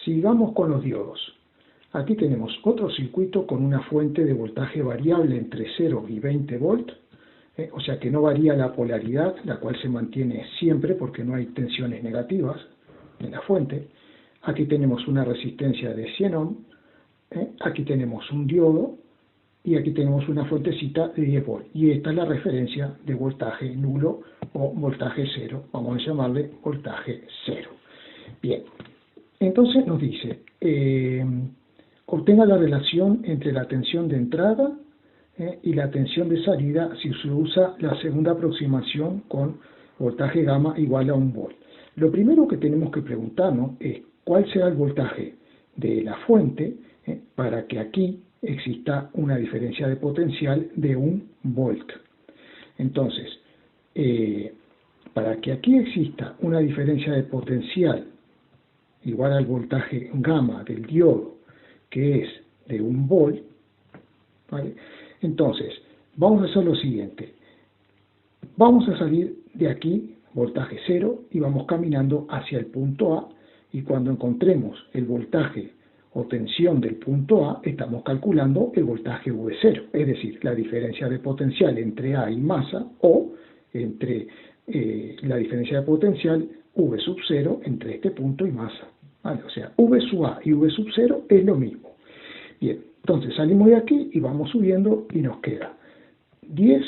Sigamos con los diodos. Aquí tenemos otro circuito con una fuente de voltaje variable entre 0 y 20 volt, o sea que no varía la polaridad, la cual se mantiene siempre porque no hay tensiones negativas en la fuente. Aquí tenemos una resistencia de 100 ohm, aquí tenemos un diodo y aquí tenemos una fuentecita de 10 volt. Y esta es la referencia de voltaje nulo o voltaje cero, vamos a llamarle voltaje cero. Bien, entonces nos dice, obtenga la relación entre la tensión de entrada y la tensión de salida si se usa la segunda aproximación con voltaje gamma igual a 1 volt. Lo primero que tenemos que preguntarnos es cuál será el voltaje de la fuente para que aquí exista una diferencia de potencial de 1 volt. Entonces, para que aquí exista una diferencia de potencial igual al voltaje gamma del diodo, que es de 1 volt, ¿vale? Entonces, vamos a hacer lo siguiente. Vamos a salir de aquí, voltaje 0, y vamos caminando hacia el punto A, y cuando encontremos el voltaje o tensión del punto A, estamos calculando el voltaje V0, es decir, la diferencia de potencial entre A y masa, o entre la diferencia de potencial V sub 0 entre este punto y masa. ¿Vale? O sea, V sub A y V sub 0 es lo mismo. Bien, entonces salimos de aquí y vamos subiendo y nos queda 10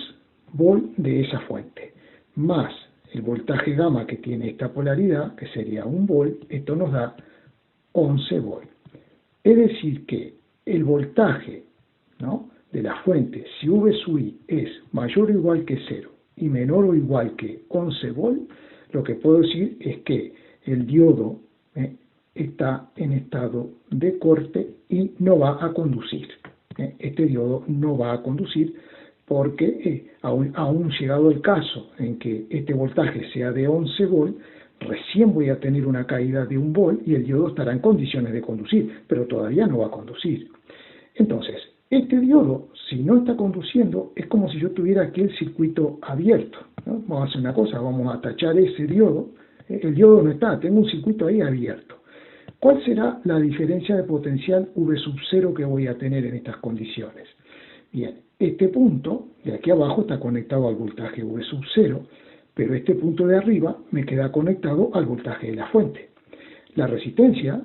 volt de esa fuente, más el voltaje gamma que tiene esta polaridad, que sería 1 volt, esto nos da 11 volt. Es decir que el voltaje, ¿no?, de la fuente, si V sub I es mayor o igual que 0 y menor o igual que 11 volt, lo que puedo decir es que el diodo está en estado de corte y no va a conducir. Este diodo no va a conducir porque aún llegado el caso en que este voltaje sea de 11 volt, recién voy a tener una caída de 1 volt y el diodo estará en condiciones de conducir, pero todavía no va a conducir. Entonces, este diodo, si no está conduciendo, es como si yo tuviera aquí el circuito abierto, ¿no? Vamos a hacer una cosa, vamos a tachar ese diodo. El diodo no está, tengo un circuito ahí abierto. ¿Cuál será la diferencia de potencial V sub 0 que voy a tener en estas condiciones? Bien, este punto de aquí abajo está conectado al voltaje V sub 0, pero este punto de arriba me queda conectado al voltaje de la fuente. La resistencia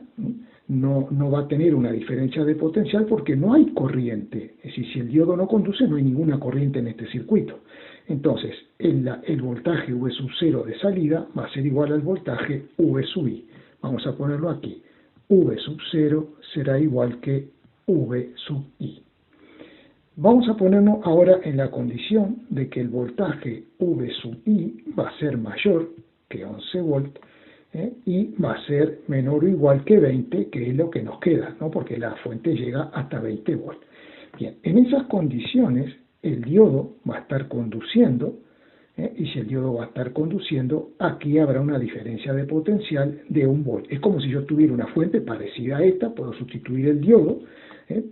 no va a tener una diferencia de potencial porque no hay corriente. Es decir, si el diodo no conduce, no hay ninguna corriente en este circuito. Entonces, el voltaje V sub 0 de salida va a ser igual al voltaje V sub I. Vamos a ponerlo aquí. V sub 0 será igual que V sub I. Vamos a ponernos ahora en la condición de que el voltaje V sub I va a ser mayor que 11 volt y va a ser menor o igual que 20, que es lo que nos queda, ¿no? Porque la fuente llega hasta 20 volt. Bien, en esas condiciones el diodo va a estar conduciendo, y si el diodo va a estar conduciendo, aquí habrá una diferencia de potencial de 1 volt. Es como si yo tuviera una fuente parecida a esta, puedo sustituir el diodo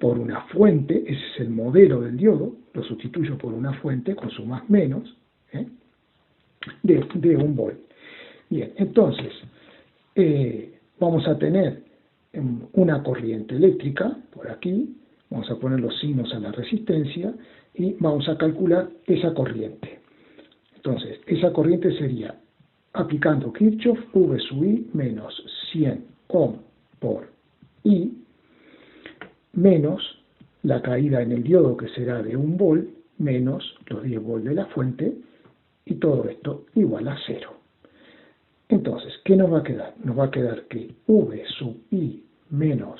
por una fuente, ese es el modelo del diodo, lo sustituyo por una fuente con sumas menos de 1 volt. Bien, entonces vamos a tener una corriente eléctrica por aquí, vamos a poner los signos a la resistencia y vamos a calcular esa corriente. Entonces, esa corriente sería aplicando Kirchhoff, V sub I menos 100 ohm por I, menos la caída en el diodo, que será de 1 volt, menos los 10 volt de la fuente, y todo esto igual a 0. Entonces, ¿qué nos va a quedar? Nos va a quedar que V sub I menos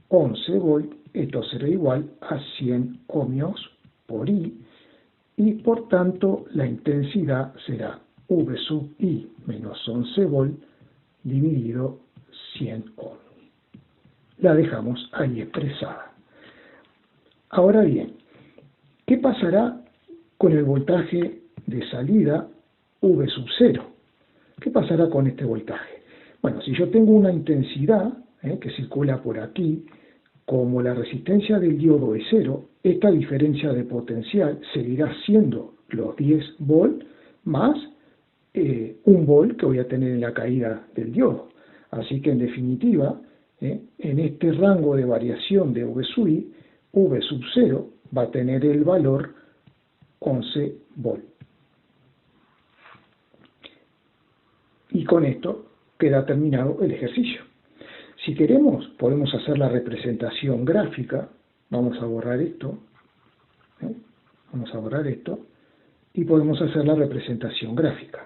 11 volt, esto será igual a 100 ohmios por I, y por tanto la intensidad será V sub I menos 11 volt dividido 100 ohm. La dejamos ahí expresada. Ahora bien, ¿qué pasará con el voltaje de salida V sub 0? ¿Qué pasará con este voltaje? Bueno, si yo tengo una intensidad que circula por aquí, como la resistencia del diodo es 0, esta diferencia de potencial seguirá siendo los 10 volt más 1 volt que voy a tener en la caída del diodo. Así que en definitiva, en este rango de variación de V sub I, V sub 0 va a tener el valor 11 volt. Y con esto queda terminado el ejercicio. Si queremos, podemos hacer la representación gráfica. Vamos a borrar esto. Vamos a borrar esto. Y podemos hacer la representación gráfica,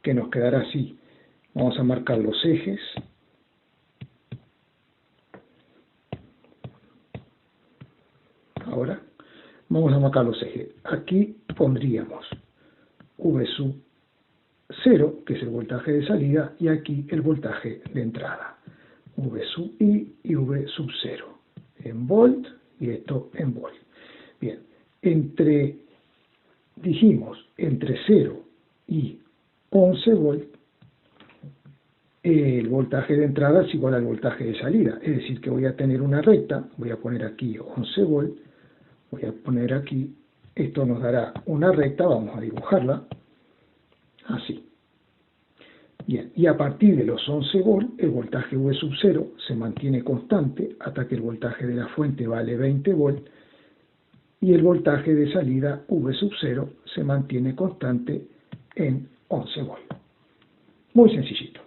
que nos quedará así. Vamos a marcar los ejes. Ahora, vamos a marcar los ejes. Aquí pondríamos V sub 0, que es el voltaje de salida, y aquí el voltaje de entrada. V sub I y V sub 0 en volt y esto en volt. Bien, dijimos entre 0 y 11 volt, el voltaje de entrada es igual al voltaje de salida. Es decir, que voy a tener una recta, voy a poner aquí 11 volt, voy a poner aquí, esto nos dará una recta, vamos a dibujarla, así. Bien, y a partir de los 11 volt, el voltaje V sub 0 se mantiene constante hasta que el voltaje de la fuente vale 20 volt y el voltaje de salida V sub 0 se mantiene constante en 11 volt. Muy sencillito.